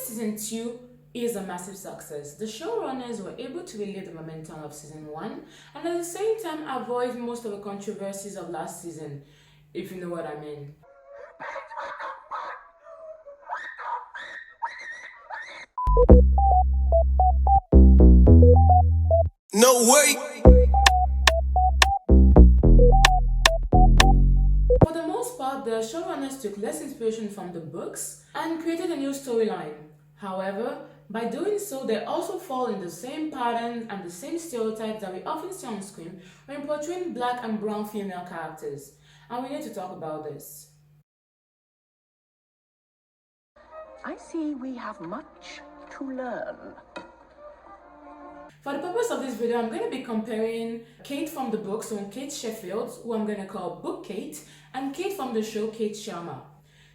season 2 is a massive success. The showrunners were able to relive the momentum of season 1 and at the same time avoid most of the controversies of last season, if you know what I mean. No way! For the most part, the showrunners took less inspiration from the books and created a new storyline. However, by doing so, they also fall in the same patterns and the same stereotypes that we often see on screen when portraying black and brown female characters. And we need to talk about this. I see we have much to learn. For the purpose of this video, I'm going to be comparing Kate from the book, so Kate Sheffield, who I'm going to call Book Kate, and Kate from the show, Kate Sharma.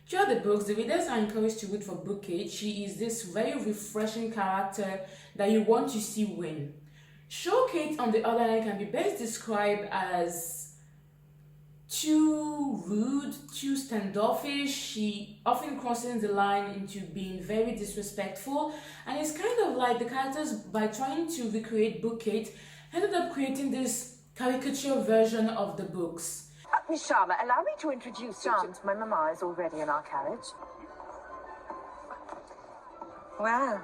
Throughout the books, the readers are encouraged to root for Book Kate. She is this very refreshing character that you want to see win. Show Kate, on the other hand, can be best described as too rude, too standoffish. She often crosses the line into being very disrespectful, and it's kind of like the characters, by trying to recreate Book Kate, ended up creating this caricature version of the books. Miss Sharma, allow me to introduce you to... My mama is already in our carriage. Wow.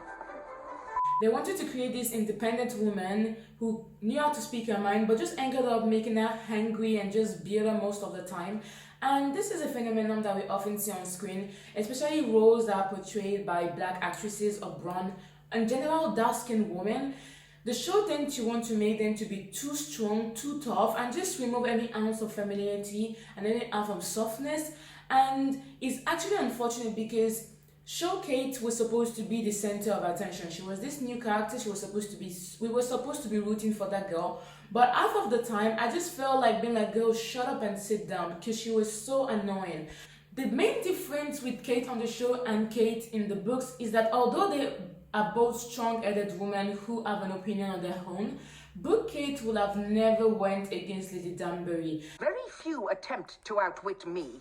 They wanted to create this independent woman who knew how to speak her mind, but just ended up making her hangry and just bitter most of the time. And this is a phenomenon that we often see on screen, especially roles that are portrayed by black actresses or brown, in general dark-skinned women. The show tends to want to make them to be too strong, too tough, and just remove any ounce of femininity and any ounce of softness. And it's actually unfortunate because Show Kate was supposed to be the center of attention. She was this new character. We were supposed to be rooting for that girl. But half of the time, I just felt like being like, girl, shut up and sit down, because she was so annoying. The main difference with Kate on the show and Kate in the books is that although they are both strong-headed women who have an opinion on their own, Book Kate would have never went against Lady Danbury. Very few attempt to outwit me,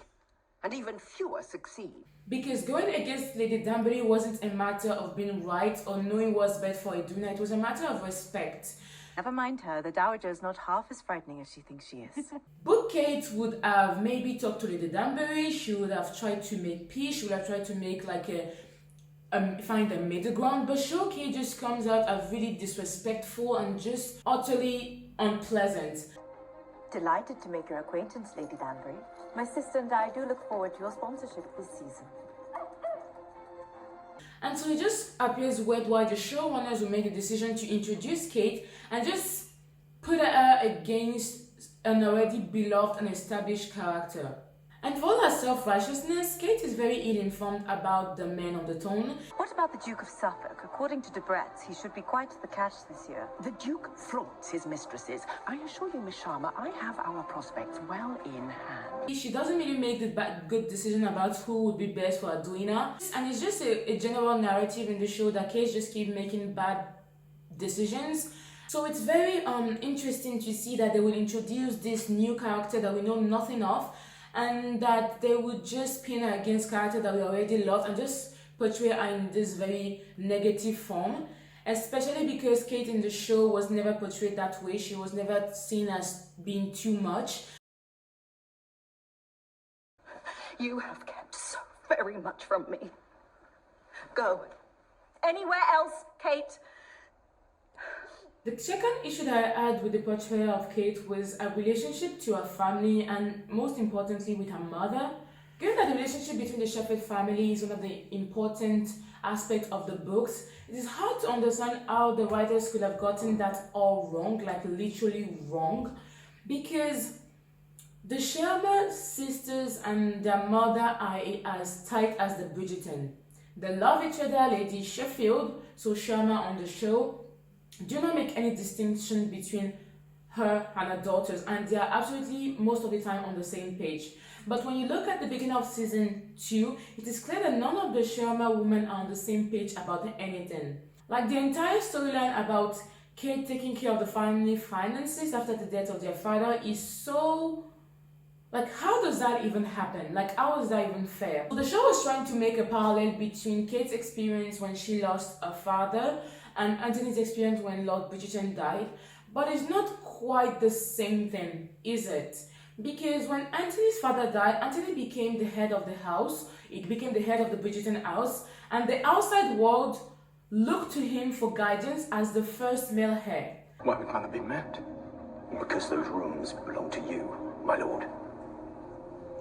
and even fewer succeed. Because going against Lady Danbury wasn't a matter of being right or knowing what's best for Iduna, it was a matter of respect. Never mind her, the Dowager is not half as frightening as she thinks she is. Book Kate would have maybe talked to Lady Danbury. She would have tried to make peace. She would have tried to make like find a middle ground. But Show Kate just comes out as really disrespectful and just utterly unpleasant. Delighted to make your acquaintance, Lady Danbury. My sister and I do look forward to your sponsorship this season. And so it just appears weird why the showrunners will make the decision to introduce Kate and just put her against an already beloved and established character. And for all her self-righteousness, Kate is very ill-informed about the men on the throne. What about the Duke of Suffolk? According to Debrett's, he should be quite the catch this year. The Duke flaunts his mistresses. I assure you, Miss Sharma, I have our prospects well in hand. She doesn't really make the good decision about who would be best for Iduna. And it's just a general narrative in the show that Kate just keeps making bad decisions. So it's very interesting to see that they will introduce this new character that we know nothing of, and that they would just pin her against character that we already love and just portray her in this very negative form, especially because Kate in the show was never portrayed that way. She was never seen as being too much. You have kept so very much from me. Go. Anywhere else, Kate. The second issue that I had with the portrayal of Kate was a relationship to her family and most importantly with her mother. Given that the relationship between the Sheffield family is one of the important aspects of the books, it is hard to understand how the writers could have gotten that all wrong, like literally wrong, because the Sharma sisters and their mother are as tight as the Bridgerton. They love each other. Lady Sheffield, so Sharma on the show, do not make any distinction between her and her daughters, and they are absolutely most of the time on the same page. But when you look at the beginning of season 2, it is clear that none of the Sharma women are on the same page about anything. Like the entire storyline about Kate taking care of the family finances after the death of their father is so Like, how does that even happen? Like, how is that even fair? So the show was trying to make a parallel between Kate's experience when she lost her father and Anthony's experience when Lord Bridgerton died. But it's not quite the same thing, is it? Because when Anthony's father died, Anthony became the head of the house. He became the head of the Bridgerton house. And the outside world looked to him for guidance as the first male heir. Why would Mother be mad? Because those rooms belong to you, my lord.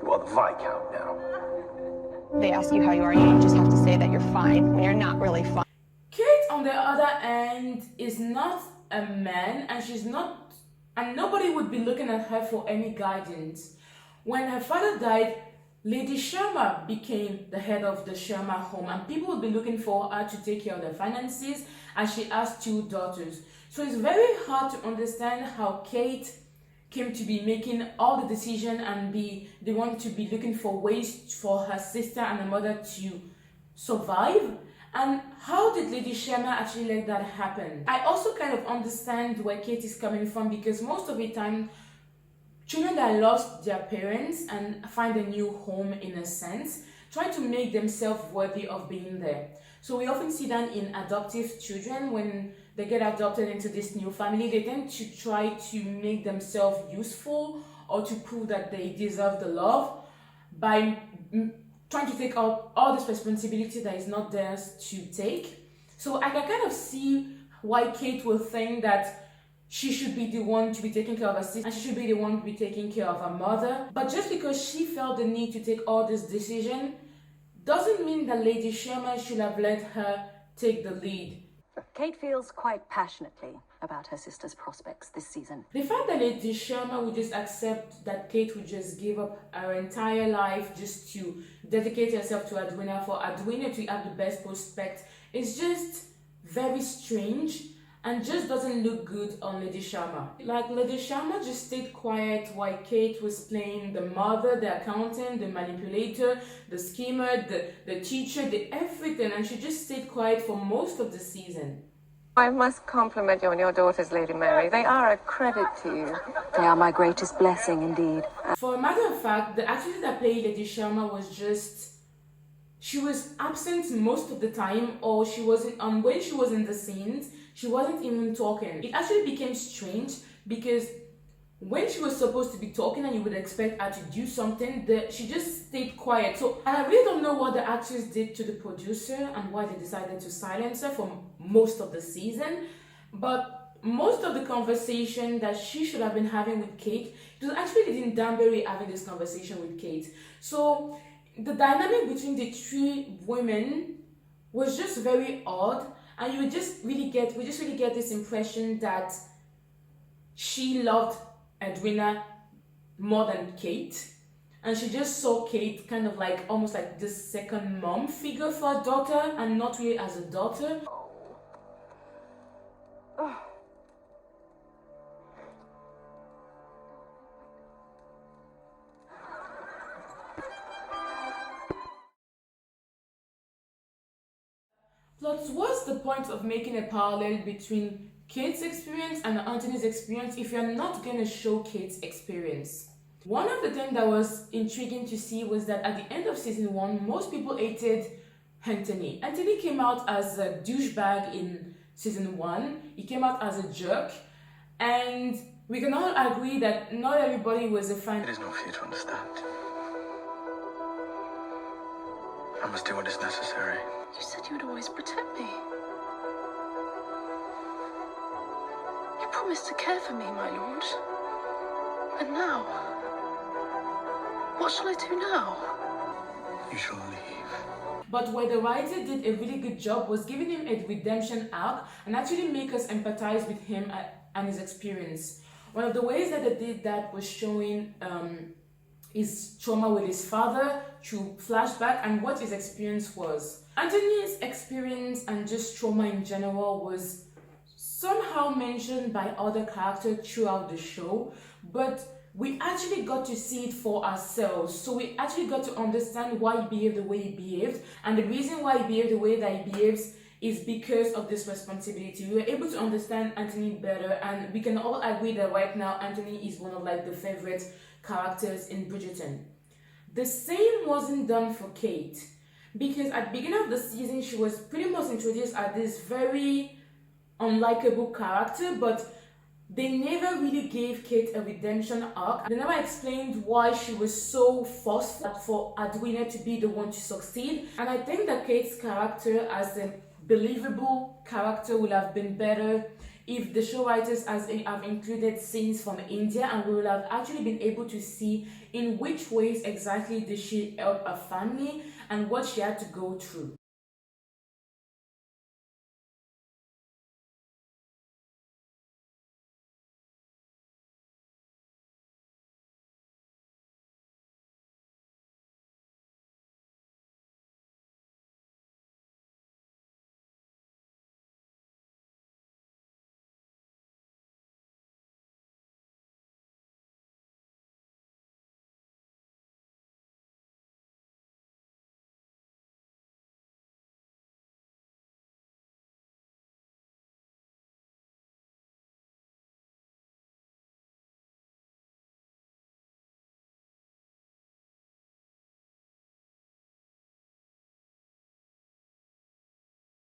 You are the Viscount now. They ask you how you are, you just have to say that you're fine when you're not really fine. Kate, on the other hand, is not a man, and she's not, and nobody would be looking at her for any guidance. When her father died, Lady Sharma became the head of the Sharma home, and people would be looking for her to take care of their finances, and she has 2 daughters. So it's very hard to understand how Kate came to be making all the decision and be the one to be looking for ways for her sister and her mother to survive. And how did Lady Sharma actually let that happen? I also kind of understand where Kate is coming from, because most of the time, children that lost their parents and find a new home, in a sense, try to make themselves worthy of being there. So we often see that in adoptive children. When they get adopted into this new family, they tend to try to make themselves useful or to prove that they deserve the love by trying to take up all this responsibility that is not theirs to take. So I can kind of see why Kate will think that she should be the one to be taking care of her sister and she should be the one to be taking care of her mother. But just because she felt the need to take all this decision doesn't mean that Lady Sharma should have let her take the lead. Kate feels quite passionately about her sister's prospects this season. The fact that Lady Sharma would just accept that Kate would just give up her entire life just to dedicate herself to Edwina, for Edwina to have the best prospect, is just very strange and just doesn't look good on Lady Sharma. Like, Lady Sharma just stayed quiet while Kate was playing the mother, the accountant, the manipulator, the schemer, the teacher, the everything, and she just stayed quiet for most of the season. I must compliment you on your daughters, Lady Mary. They are a credit to you. They are my greatest blessing indeed. For a matter of fact, the actress that played Lady Sharma was just... she was absent most of the time, or she wasn't... when she was in the scenes, she wasn't even talking. It actually became strange because when she was supposed to be talking and you would expect her to do something, she just stayed quiet. So, and I really don't know what the actress did to the producer and why they decided to silence her for most of the season. But most of the conversation that she should have been having with Kate, it was actually Lady Danbury having this conversation with Kate. So the dynamic between the 3 women was just very odd. And we just really get this impression that she loved Edwina more than Kate. And she just saw Kate kind of like, almost like this second mom figure for her daughter, and not really as a daughter. Oh. Plus, what's the point of making a parallel between Kate's experience and Anthony's experience if you're not going to show Kate's experience? One of the things that was intriguing to see was that at the end of season 1, most people hated Anthony. Anthony came out as a douchebag in season 1. He came out as a jerk. And we can all agree that not everybody was a fan. It is not for you to understand. I must do what is necessary. You said you would always protect me. You promised to care for me, my lord. And now? What shall I do now? You shall leave. But where the writer did a really good job was giving him a redemption arc and actually make us empathize with him and his experience. One of the ways that they did that was showing his trauma with his father through flashback and what his experience was. Anthony's experience and just trauma in general was somehow mentioned by other characters throughout the show, but we actually got to see it for ourselves. So we actually got to understand why he behaved the way he behaved, and the reason why he behaved the way that he behaves is because of this responsibility. We were able to understand Anthony better, and we can all agree that right now Anthony is one of like the favorite characters in Bridgerton. The same wasn't done for Kate, because at the beginning of the season she was pretty much introduced as this very unlikable character, but they never really gave Kate a redemption arc. They never explained why she was so forced for Edwina to be the one to succeed. And I think that Kate's character as a believable character would have been better if the show writers have included scenes from India, and we would have actually been able to see in which ways exactly did she help her family and what she had to go through.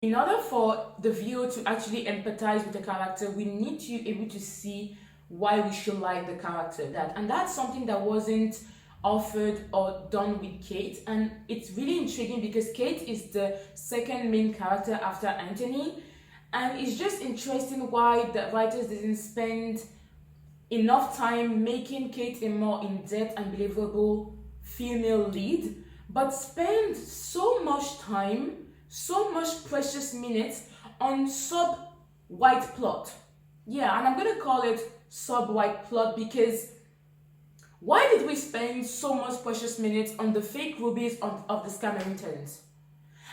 In order for the viewer to actually empathize with the character, we need to be able to see why we should like the character. And that's something that wasn't offered or done with Kate. And it's really intriguing because Kate is the second main character after Anthony. And it's just interesting why the writers didn't spend enough time making Kate a more in-depth and believable female lead, but spend so much time, so much precious minutes on sub-white plot. Yeah, and I'm gonna call it sub-white plot because why did we spend so much precious minutes on the fake rubies of the Scammingtons?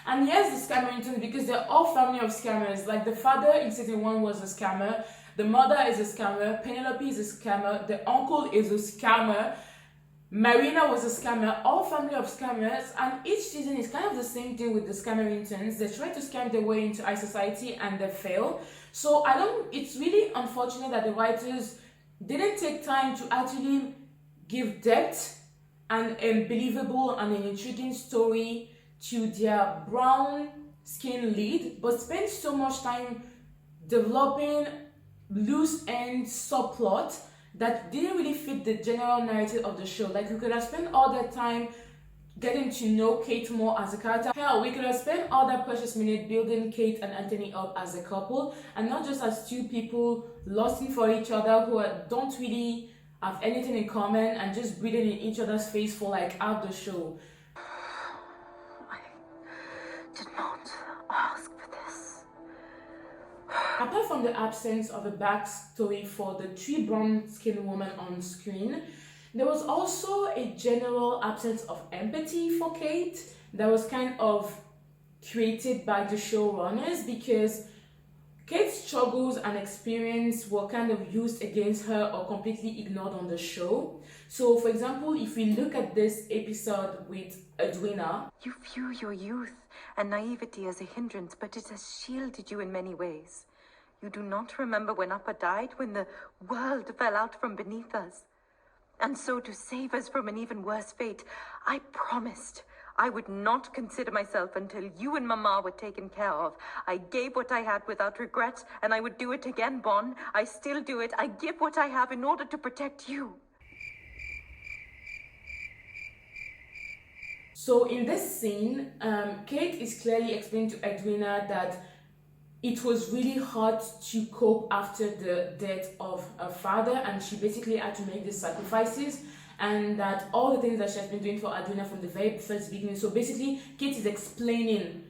And yes, the Scammingtons, because they're all family of scammers. Like the father in season 1 was a scammer, the mother is a scammer, Penelope is a scammer, the uncle is a scammer, Marina was a scammer, all family of scammers, and each season is kind of the same thing with the Scammingtons. They try to scam their way into high society and they fail. So it's really unfortunate that the writers didn't take time to actually give depth and a believable and an intriguing story to their brown skin lead, but spent so much time developing loose end subplot that didn't really fit the general narrative of the show. Like, we could have spent all that time getting to know Kate more as a character. Hell, we could have spent all that precious minute building Kate and Anthony up as a couple, and not just as two people lusting for each other who don't really have anything in common and just breathing in each other's face for like half the show. I did not ask for this. Apart from the absence of a backstory for the three brown-skinned women on screen, there was also a general absence of empathy for Kate that was kind of created by the showrunners, because Kate's struggles and experience were kind of used against her or completely ignored on the show. So, for example, if we look at this episode with Edwina, You view your youth and naivety as a hindrance, but it has shielded you in many ways. You do not remember when Appa died, when the world fell out from beneath us. And so, to save us from an even worse fate, I promised I would not consider myself until you and Mama were taken care of. I gave what I had without regret, and I would do it again, Bon. I still do it. I give what I have in order to protect you. so in this scene, Kate is clearly explaining to Edwina that it was really hard to cope after the death of her father, and she basically had to make these sacrifices, and that all the things that she has been doing for Edwina from the very first beginning. So basically, Kate is explaining,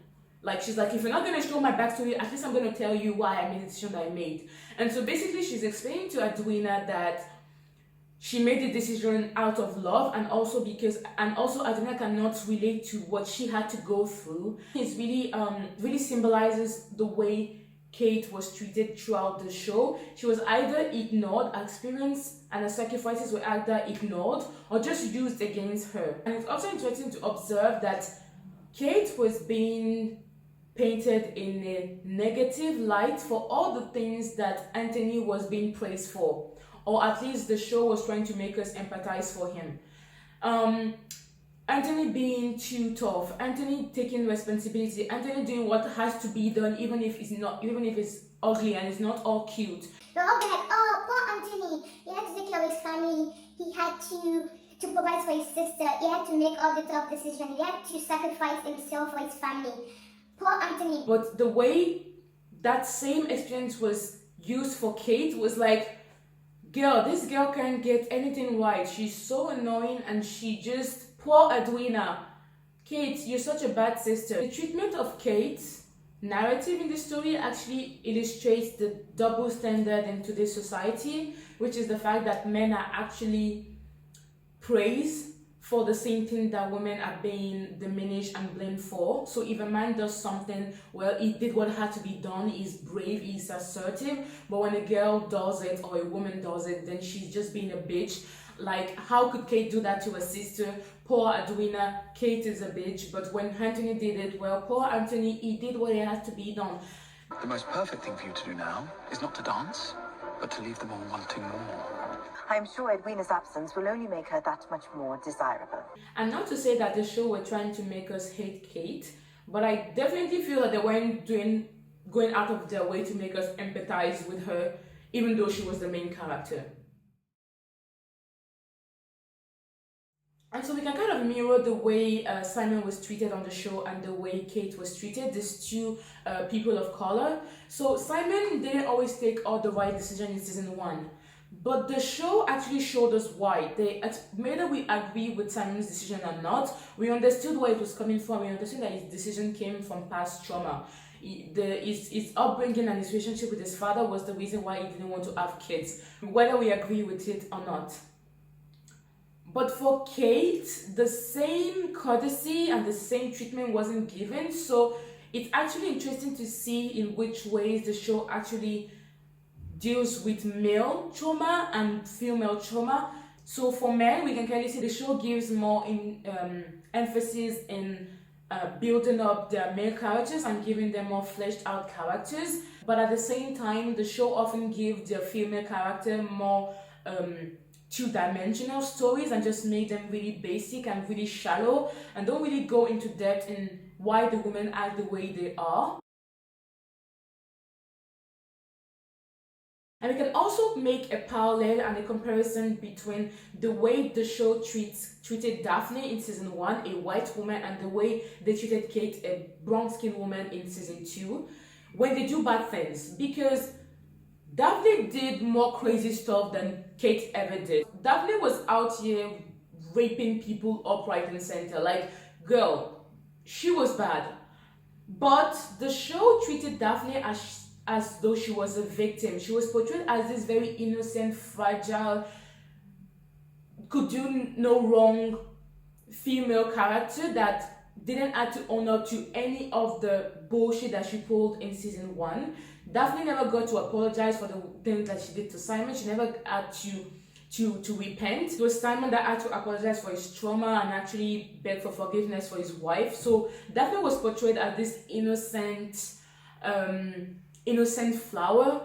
like, she's like, if you're not going to show my backstory, at least I'm going to tell you why I made the decision that I made. And so basically, she's explaining to Edwina that she made the decision out of love, and also Edwina cannot relate to what she had to go through. It really symbolizes the way Kate was treated throughout the show. She was either ignored, her experience and her sacrifices were either ignored or just used against her. And it's also interesting to observe that Kate was being painted in a negative light for all the things that Anthony was being praised for. or at least the show was trying to make us empathize for him. Anthony being too tough, Anthony taking responsibility, Anthony doing what has to be done, even if it's ugly and it's not all cute. They're all like, oh, poor Anthony. He had to take care of his family. He had to provide for his sister. He had to make all the tough decisions. He had to sacrifice himself for his family. Poor Anthony. But the way that same experience was used for Kate was like, girl, this girl can't get anything right. She's so annoying and she just, poor Edwina. Kate, you're such a bad sister. The treatment of Kate's narrative in the story actually illustrates the double standard in today's society, which is the fact that men are actually praised for the same thing that women are being diminished and blamed for. So if a man does something, well, he did what had to be done, he's brave, he's assertive, but when a girl does it or a woman does it, then she's just being a bitch. Like, how could Kate do that to her sister? Poor Edwina, Kate is a bitch. But when Anthony did it, well, poor Anthony, he did what had to be done. The most perfect thing for you to do now is not to dance, but to leave them all wanting more. I'm sure Edwina's absence will only make her that much more desirable. And not to say that the show were trying to make us hate Kate, but I definitely feel that they weren't going out of their way to make us empathize with her, even though she was the main character. And so we can kind of mirror the way Simon was treated on the show and the way Kate was treated, these two people of color. So Simon didn't always take all the right decisions in season 1. But the show actually showed us why. Whether we agree with Simon's decision or not, we understood where it was coming from. We understood that his decision came from past trauma. His upbringing and his relationship with his father was the reason why he didn't want to have kids, whether we agree with it or not. But for Kate, the same courtesy and the same treatment wasn't given. So it's actually interesting to see in which ways the show actually deals with male trauma and female trauma. So for men, we can clearly see the show gives more emphasis in building up their male characters and giving them more fleshed out characters. But at the same time, the show often gives their female character more two-dimensional stories and just make them really basic and really shallow and don't really go into depth in why the women act the way they are. And we can also make a parallel and a comparison between the way the show treated Daphne in season 1, a white woman, and the way they treated Kate, a brown-skinned woman, in season 2, when they do bad things. Because Daphne did more crazy stuff than Kate ever did. Daphne was out here raping people up, right, and center. Like, girl, she was bad. But the show treated Daphne as though she was a victim. She was portrayed as this very innocent, fragile, could do no wrong female character that didn't add to honor to any of the bullshit that she pulled in season 1. Daphne never got to apologize for the things that she did to Simon. She never had to repent. It was Simon that had to apologize for his trauma and actually beg for forgiveness for his wife. So Daphne was portrayed as this innocent flower.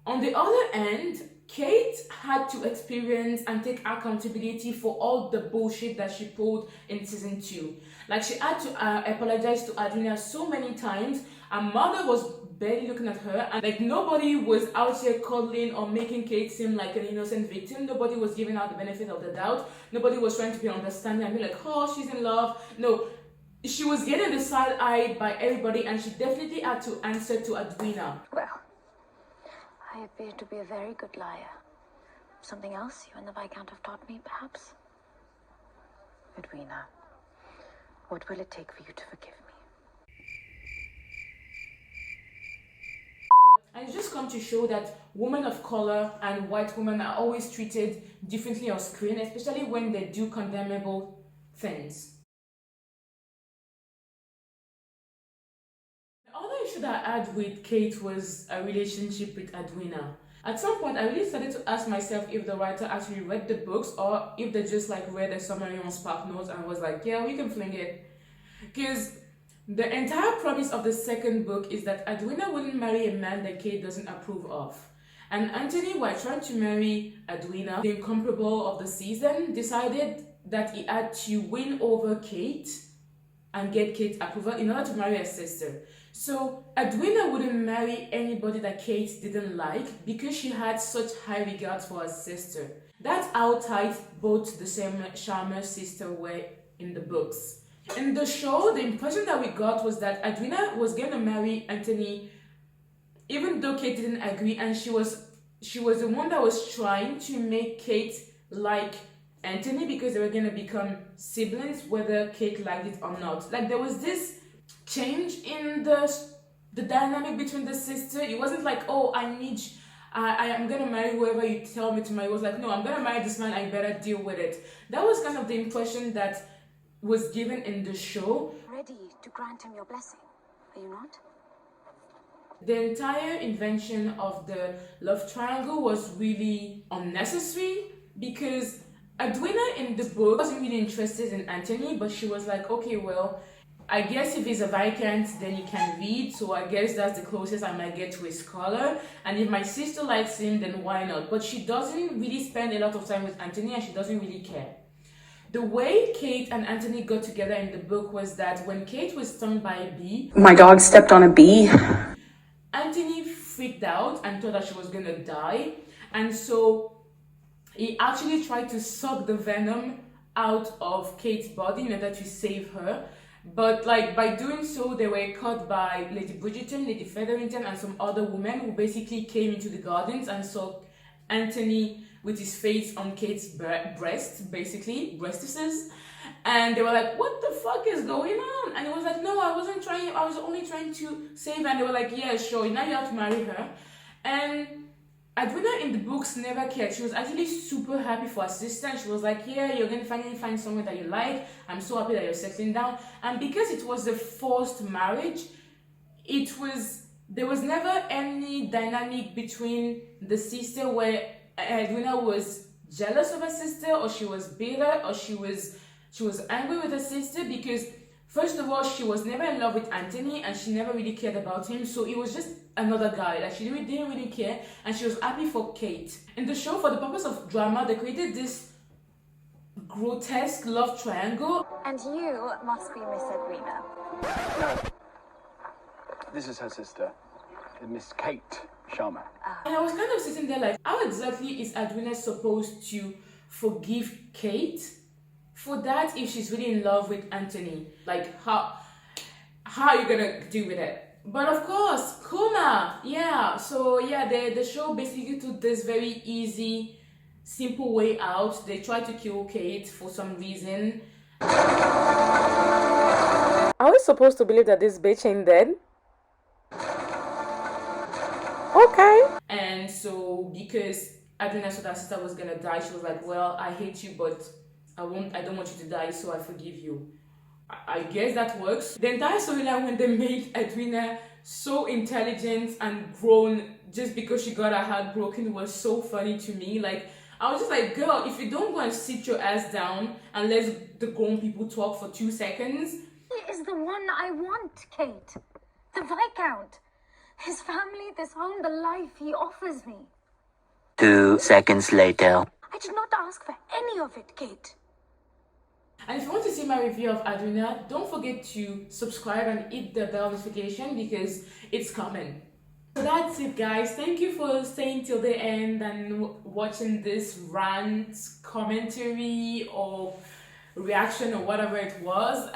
On the other end, Kate had to experience and take accountability for all the bullshit that she pulled in season 2. Like, she had to apologize to Adrina so many times. Her mother was barely looking at her, and like nobody was out here cuddling or making Kate seem like an innocent victim. Nobody was giving her the benefit of the doubt. Nobody was trying to be understanding and be like, oh, she's in love. No, she was getting the side-eyed by everybody, and she definitely had to answer to Edwina. Well, I appear to be a very good liar. Something else you and the Viscount have taught me, perhaps? Edwina, what will it take for you to forgive me? And it's just come to show that women of color and white women are always treated differently on screen, especially when they do condemnable things. The other issue that I had with Kate was a relationship with Edwina. At some point, I really started to ask myself if the writer actually read the books or if they just like read a summary on Spark Notes and was like, yeah, we can fling it. Because the entire premise of the second book is that Edwina wouldn't marry a man that Kate doesn't approve of. And Anthony, while trying to marry Edwina, the incomparable of the season, decided that he had to win over Kate and get Kate's approval in order to marry her sister. So Edwina wouldn't marry anybody that Kate didn't like because she had such high regard for her sister. That's how tight both the Sharma sister were in the books. In the show, the impression that we got was that Edwina was going to marry Anthony even though Kate didn't agree, and she was the one that was trying to make Kate like Anthony because they were going to become siblings whether Kate liked it or not. Like, there was this change in the dynamic between the sister. It wasn't like, oh, I am gonna marry whoever you tell me to marry. It was like, no, I'm gonna marry this man, I better deal with it. That was kind of the impression that was given in the show. Ready to grant him your blessing, are you not? The entire invention of the love triangle was really unnecessary because Edwina in the book wasn't really interested in Anthony, but she was like, okay, well, I guess if he's a Viscount, then he can read, so I guess that's the closest I might get to a scholar. And if my sister likes him, then why not? But she doesn't really spend a lot of time with Anthony, and she doesn't really care. The way Kate and Anthony got together in the book was that when Kate was stung by a bee, my dog stepped on a bee. Anthony freaked out and thought that she was gonna die, and so he actually tried to suck the venom out of Kate's body in order to save her. But like, by doing so, they were caught by Lady Bridgerton, Lady Featherington, and some other women who basically came into the gardens and saw Anthony with his face on Kate's breast, basically, breastises. And they were like, what the fuck is going on? And he was like, no, I wasn't trying, I was only trying to save her. And they were like, yeah, sure, now you have to marry her. And Edwina in the books never cared. She was actually super happy for her sister, and she was like, yeah, you're going to finally find someone that you like. I'm so happy that you're settling down. And because it was a forced marriage, there was never any dynamic between the sister where Edwina was jealous of her sister, or she was bitter, or she was angry with her sister, because first of all, she was never in love with Anthony and she never really cared about him, so it was just another guy. Like, she didn't really care, and she was happy for Kate. In the show, for the purpose of drama, they created this grotesque love triangle. And you must be Miss Edwina. No. This is her sister, Miss Kate Sharma. And I was kind of sitting there like, how exactly is Edwina supposed to forgive Kate for that if she's really in love with Anthony? Like, how are you gonna deal with it? But of course, Kuma, yeah. So yeah, the show basically took this very easy, simple way out. They tried to kill Kate for some reason. Are we supposed to believe that this bitch ain't dead? Okay. And so because Edwina saw that her sister was gonna die, she was like, well, I hate you, but I don't want you to die, so I forgive you. I guess that works. The entire storyline when they made Edwina so intelligent and grown just because she got her heart broken was so funny to me. Like, I was just like, girl, if you don't go and sit your ass down and let the grown people talk for 2 seconds. He is the one I want, Kate. The Viscount. His family, this home, the life he offers me. 2 seconds later. I did not ask for any of it, Kate. And if you want to see my review of Edwina, don't forget to subscribe and hit the bell notification because it's coming. So that's it, guys. Thank you for staying till the end and watching this rant, commentary, or reaction, or whatever it was.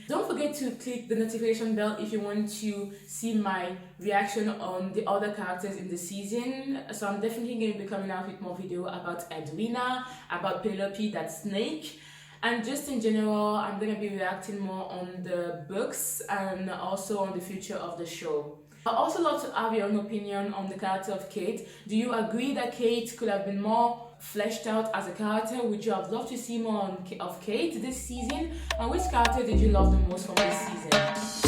Don't forget to click the notification bell if you want to see my reaction on the other characters in the season. So I'm definitely going to be coming out with more video about Edwina, about Penelope, that snake, and just in general. I'm going to be reacting more on the books and also on the future of the show. I'd also love to have your own opinion on the character of Kate. Do you agree that Kate could have been more fleshed out as a character? Would you have loved to see more of Kate this season? And which character did you love the most from this season?